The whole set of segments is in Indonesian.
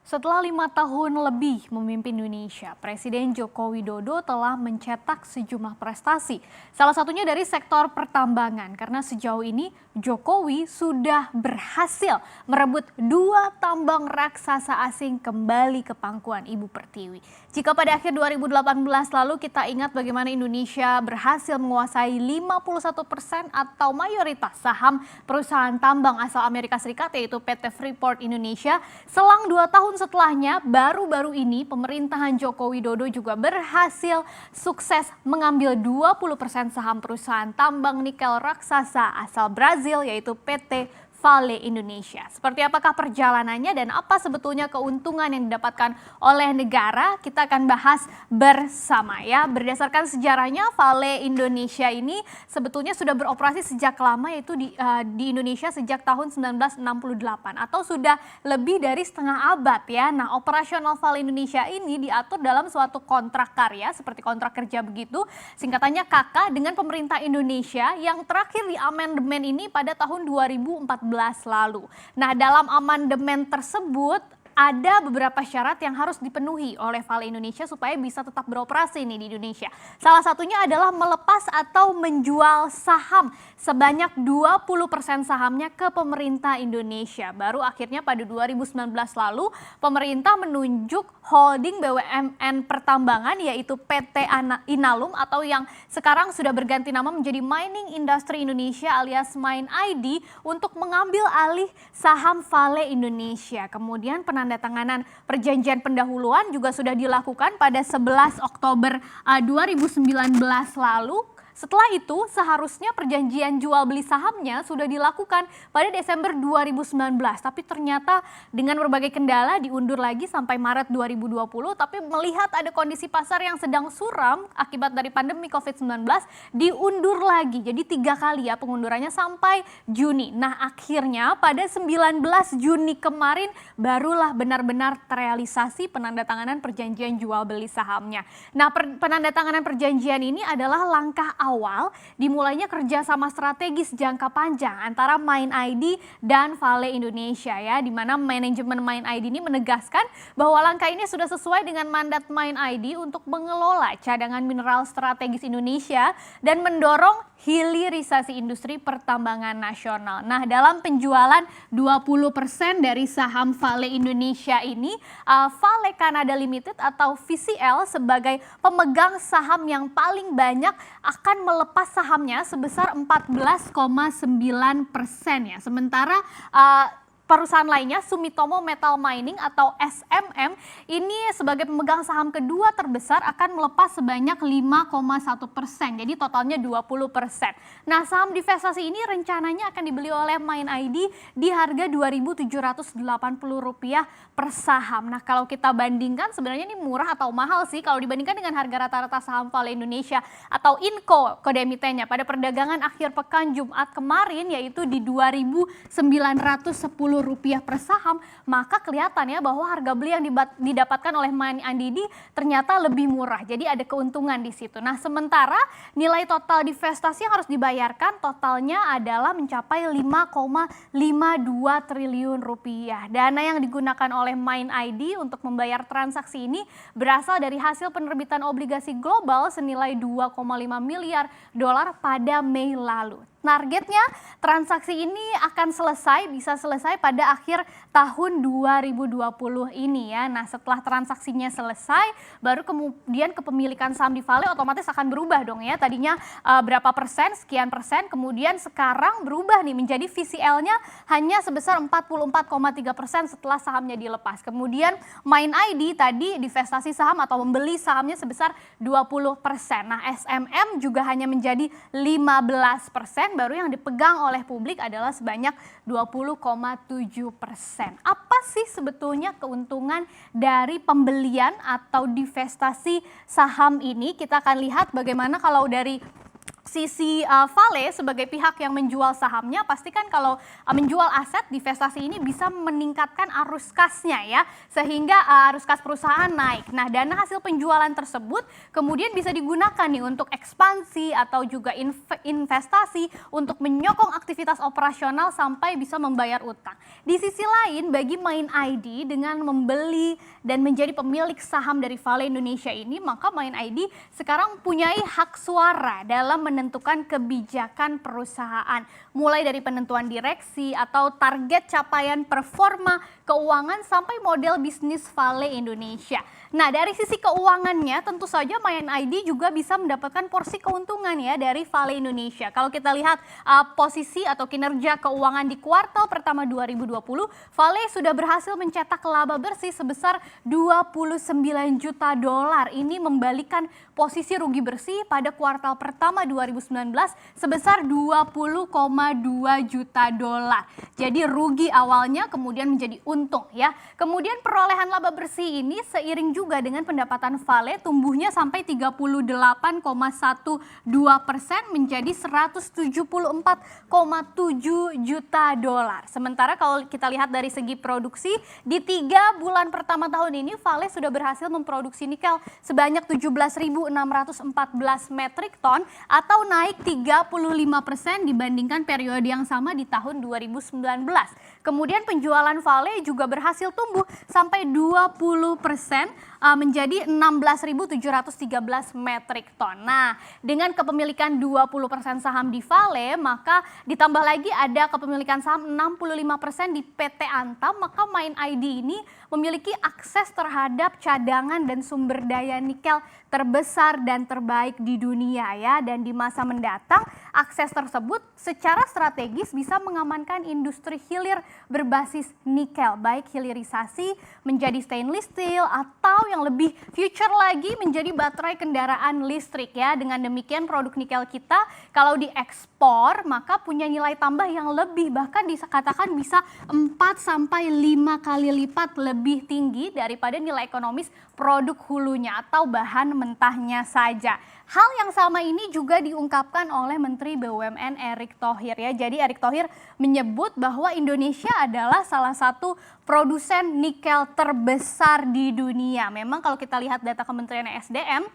Setelah 5 tahun lebih memimpin Indonesia, Presiden Joko Widodo telah mencetak sejumlah prestasi. Salah satunya dari sektor pertambangan, karena sejauh ini Jokowi sudah berhasil merebut 2 tambang raksasa asing kembali ke pangkuan Ibu Pertiwi. Jika pada akhir 2018 lalu kita ingat bagaimana Indonesia berhasil menguasai 51% atau mayoritas saham perusahaan tambang asal Amerika Serikat yaitu PT Freeport Indonesia, selang 2 tahun setelahnya, baru-baru ini pemerintahan Joko Widodo juga berhasil sukses mengambil 20% saham perusahaan tambang nikel raksasa asal Brazil yaitu PT Vale Indonesia. Seperti apakah perjalanannya dan apa sebetulnya keuntungan yang didapatkan oleh negara? Kita akan bahas bersama ya. Berdasarkan sejarahnya, Vale Indonesia ini sebetulnya sudah beroperasi sejak lama, yaitu di Indonesia sejak tahun 1968 atau sudah lebih dari setengah abad ya. Nah, operasional Vale Indonesia ini diatur dalam suatu kontrak karya seperti kontrak kerja begitu, singkatannya KK, dengan pemerintah Indonesia yang terakhir di amandemen ini pada tahun 2014 lalu. Nah, dalam amandemen tersebut ada beberapa syarat yang harus dipenuhi oleh Vale Indonesia supaya bisa tetap beroperasi nih di Indonesia. Salah satunya adalah melepas atau menjual saham sebanyak 20% sahamnya ke pemerintah Indonesia. Baru akhirnya pada 2019 lalu pemerintah menunjuk holding BUMN pertambangan yaitu PT Inalum atau yang sekarang sudah berganti nama menjadi Mining Industry Indonesia alias Mine ID untuk mengambil alih saham Vale Indonesia. Kemudian penandatanganan perjanjian pendahuluan juga sudah dilakukan pada 11 Oktober 2019 lalu. Setelah itu seharusnya perjanjian jual beli sahamnya sudah dilakukan pada Desember 2019. Tapi ternyata dengan berbagai kendala diundur lagi sampai Maret 2020. Tapi melihat ada kondisi pasar yang sedang suram akibat dari pandemi COVID-19 diundur lagi. Jadi 3 kali ya pengundurannya sampai Juni. Nah, akhirnya pada 19 Juni kemarin barulah benar-benar terrealisasi penandatanganan perjanjian jual beli sahamnya. Nah, penandatanganan perjanjian ini adalah langkah awal dimulainya kerjasama strategis jangka panjang antara Mine ID dan Vale Indonesia ya, di mana manajemen Mine ID ini menegaskan bahwa langkah ini sudah sesuai dengan mandat Mine ID untuk mengelola cadangan mineral strategis Indonesia dan mendorong hilirisasi industri pertambangan nasional. Nah, dalam penjualan 20% dari saham Vale Indonesia ini, Vale Canada Limited atau VCL sebagai pemegang saham yang paling banyak akan melepas sahamnya sebesar 14,9% ya. Sementara perusahaan lainnya, Sumitomo Metal Mining atau SMM, ini sebagai pemegang saham kedua terbesar akan melepas sebanyak 5,1%. Jadi totalnya 20%. Nah, saham divestasi ini rencananya akan dibeli oleh Mine ID di harga Rp2.780 per saham. Nah, kalau kita bandingkan sebenarnya ini murah atau mahal sih kalau dibandingkan dengan harga rata-rata saham Vale Indonesia atau Inco kode emitennya pada perdagangan akhir pekan Jumat kemarin yaitu di Rp2.910 per saham, maka kelihatan ya bahwa harga beli yang didapatkan oleh Mine ID ternyata lebih murah. Jadi ada keuntungan di situ. Nah, sementara nilai total divestasi yang harus dibayarkan totalnya adalah mencapai Rp5,52 triliun. Dana yang digunakan oleh Mine ID untuk membayar transaksi ini berasal dari hasil penerbitan obligasi global senilai $2,5 miliar pada Mei lalu. Targetnya transaksi ini akan bisa selesai pada akhir tahun 2020 ini ya. Nah, setelah transaksinya selesai, baru kemudian kepemilikan saham di Vale otomatis akan berubah dong ya. Tadinya berapa persen, sekian persen, kemudian sekarang berubah nih menjadi VCL-nya hanya sebesar 44,3% setelah sahamnya dilepas. Kemudian Mine ID tadi divestasi saham atau membeli sahamnya sebesar 20%. Nah, SMM juga hanya menjadi 15%. Baru yang dipegang oleh publik adalah sebanyak 20,7%. Apa sih sebetulnya keuntungan dari pembelian atau divestasi saham ini? Kita akan lihat bagaimana kalau dari sisi Vale sebagai pihak yang menjual sahamnya, pastikan kalau menjual aset divestasi ini bisa meningkatkan arus kasnya ya, sehingga arus kas perusahaan naik. Nah, dana hasil penjualan tersebut kemudian bisa digunakan nih untuk ekspansi atau juga investasi untuk menyokong aktivitas operasional sampai bisa membayar utang. Di sisi lain, bagi Main ID dengan membeli dan menjadi pemilik saham dari Vale Indonesia ini, maka Main ID sekarang punyai hak suara dalam menentukan kebijakan perusahaan, mulai dari penentuan direksi atau target capaian performa keuangan sampai model bisnis Vale Indonesia. Nah, dari sisi keuangannya tentu saja Main ID juga bisa mendapatkan porsi keuntungan ya dari Vale Indonesia. Kalau kita lihat posisi atau kinerja keuangan di kuartal pertama 2020, Vale sudah berhasil mencetak laba bersih sebesar 29 juta dolar. Ini membalikan posisi rugi bersih pada kuartal pertama 2019 sebesar 20,2 juta dolar. Jadi rugi awalnya kemudian menjadi untung ya. Kemudian perolehan laba bersih ini seiring juga dengan pendapatan Vale tumbuhnya sampai 38,12% menjadi 174,7 juta dolar. Sementara kalau kita lihat dari segi produksi, di 3 bulan pertama tahun ini Vale sudah berhasil memproduksi nikel sebanyak 17.614 metrik ton atau naik 35% dibandingkan periode yang sama di tahun 2019. Kemudian penjualan Vale juga berhasil tumbuh sampai 20% menjadi 16.713 metrik ton. Nah, dengan kepemilikan 20% saham di Vale, maka ditambah lagi ada kepemilikan saham 65% di PT Antam, maka Main ID ini memiliki akses terhadap cadangan dan sumber daya nikel terbesar dan terbaik di dunia ya. Dan di masa mendatang, akses tersebut secara strategis bisa mengamankan industri hilir berbasis nikel, baik hilirisasi menjadi stainless steel atau yang lebih future lagi menjadi baterai kendaraan listrik ya. Dengan demikian produk nikel kita kalau diekspor maka punya nilai tambah yang lebih, bahkan dikatakan bisa 4 sampai 5 kali lipat lebih tinggi daripada nilai ekonomis produk hulunya atau bahan mentahnya saja. Hal yang sama ini juga diungkapkan oleh Menteri BUMN Erick Thohir ya. Jadi Erick Thohir menyebut bahwa Indonesia adalah salah satu produsen nikel terbesar di dunia. Memang kalau kita lihat data Kementerian SDM,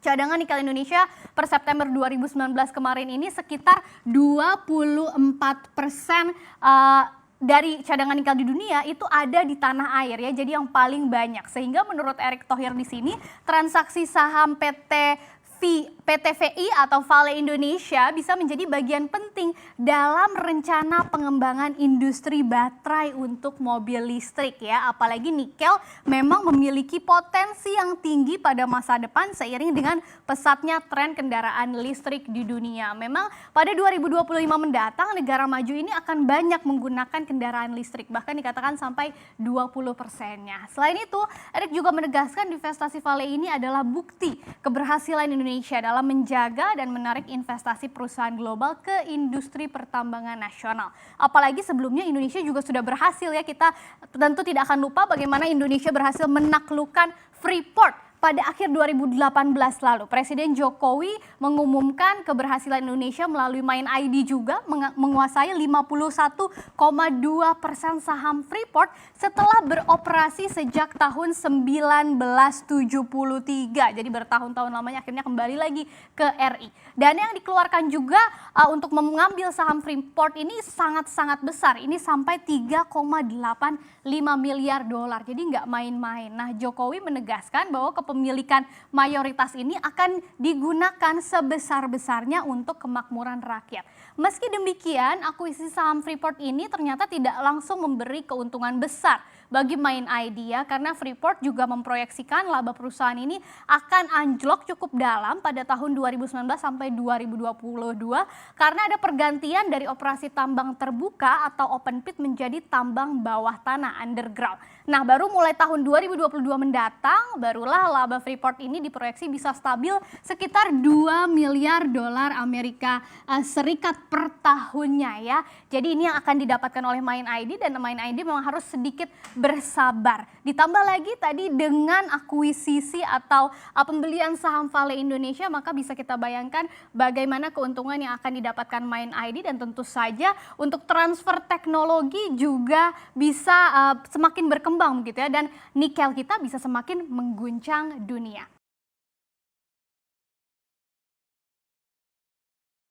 cadangan nikel Indonesia per September 2019 kemarin ini sekitar 24% dari cadangan nikel di dunia itu ada di tanah air ya, jadi yang paling banyak. Sehingga menurut Erick Thohir di sini transaksi saham PTVI atau Vale Indonesia bisa menjadi bagian penting dalam rencana pengembangan industri baterai untuk mobil listrik ya. Apalagi nikel memang memiliki potensi yang tinggi pada masa depan seiring dengan pesatnya tren kendaraan listrik di dunia. Memang pada 2025 mendatang negara maju ini akan banyak menggunakan kendaraan listrik, bahkan dikatakan sampai 20%-nya. Selain itu, Erick juga menegaskan investasi Vale ini adalah bukti keberhasilan Indonesia dalam menjaga dan menarik investasi perusahaan global ke industri pertambangan nasional. Apalagi sebelumnya Indonesia juga sudah berhasil ya, kita tentu tidak akan lupa bagaimana Indonesia berhasil menaklukkan Freeport pada akhir 2018 lalu. Presiden Jokowi mengumumkan keberhasilan Indonesia melalui Main ID juga menguasai 51,2% saham Freeport setelah beroperasi sejak tahun 1973. Jadi bertahun-tahun lamanya akhirnya kembali lagi ke RI. Dan yang dikeluarkan juga untuk mengambil saham Freeport ini sangat-sangat besar. Ini sampai 3,85 miliar dolar. Jadi nggak main-main. Nah, Jokowi menegaskan bahwa kepemilikan mayoritas ini akan digunakan sebesar-besarnya untuk kemakmuran rakyat. Meski demikian, akuisisi saham Freeport ini ternyata tidak langsung memberi keuntungan besar bagi Main ID ya, karena Freeport juga memproyeksikan laba perusahaan ini akan anjlok cukup dalam pada tahun 2019 sampai 2022 karena ada pergantian dari operasi tambang terbuka atau open pit menjadi tambang bawah tanah underground. Nah, baru mulai tahun 2022 mendatang barulah laba Freeport ini diproyeksi bisa stabil sekitar 2 miliar dolar Amerika Serikat per tahunnya ya. Jadi ini yang akan didapatkan oleh Main ID, dan Main ID memang harus sedikit bersabar. Ditambah lagi tadi dengan akuisisi atau pembelian saham Vale Indonesia, maka bisa kita bayangkan bagaimana keuntungan yang akan didapatkan Mind ID, dan tentu saja untuk transfer teknologi juga bisa semakin berkembang begitu ya, dan nikel kita bisa semakin mengguncang dunia.